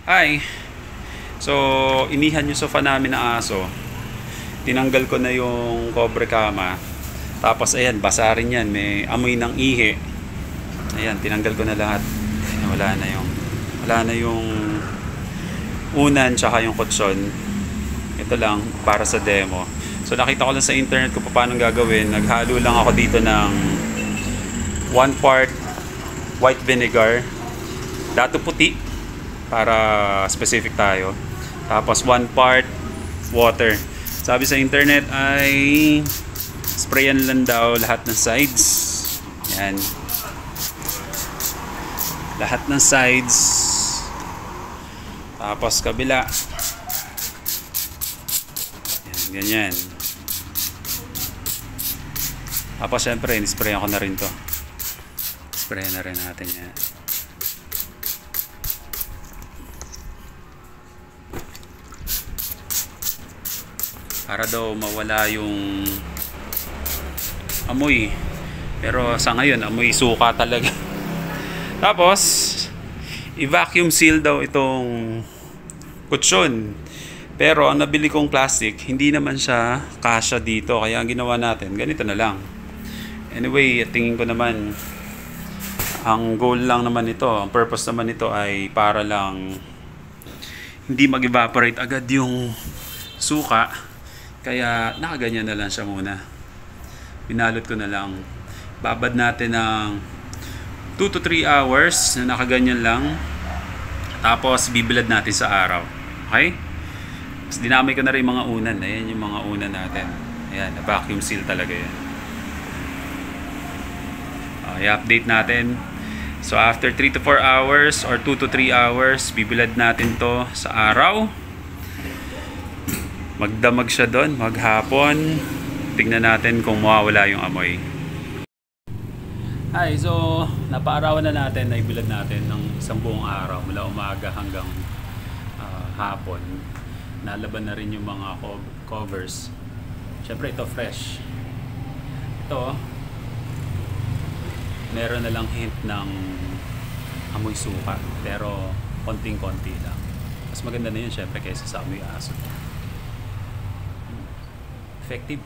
Hi! So, inihan yung sofa namin na aso. Tinanggal ko na yung cobre kama. Tapos ayan, basa rin yan. May amoy ng ihi. Ayan, tinanggal ko na lahat. Ayan, wala na yung unan tsaka yung kutsyon. Ito lang para sa demo. So nakita ko lang sa internet kung paano gagawin. Naghalo lang ako dito ng 1 part white vinegar, dato puti para specific tayo. Tapos 1 part water. Sabi sa internet ay sprayan lang daw lahat ng sides. Yan. Lahat ng sides. Tapos kabila. Yan, ganyan. Tapos syempre, nisprayan ko na rin to. Sprayan na rin natin yan. Para daw mawala yung amoy. Pero sa ngayon, amoy suka talaga. Tapos, i-vacuum seal daw itong kutsyon. Pero ang nabili kong plastic, hindi naman siya kasya dito. Kaya ang ginawa natin, ganito na lang. Anyway, tingin ko naman, ang goal lang naman ito, ang purpose naman ito ay para lang hindi mag-evaporate agad yung suka. Kaya nakaganyan na lang siya muna. Binalot ko na lang. Babad natin ng 2 to 3 hours na nakaganyan lang. Tapos bibilad natin sa araw. Okay? Tapos dinamay ko na rin mga unan. Ayan yung mga unan natin. Ayan, vacuum seal talaga yan. I-update natin. So after 3 to 4 hours or 2 to 3 hours, bibilad natin to sa araw. Magdamag siya doon, maghapon. Tingnan natin kung mawawala yung amoy. Hi, so napaarawan na natin, naibilad natin ng isang buong araw mula umaga hanggang hapon. Nalaban na rin yung mga covers. Siyempre ito fresh. Ito meron na lang hint ng amoy suka, pero konting-konti lang. Mas maganda na yun siyempre kaysa sa amoy aso. Effective.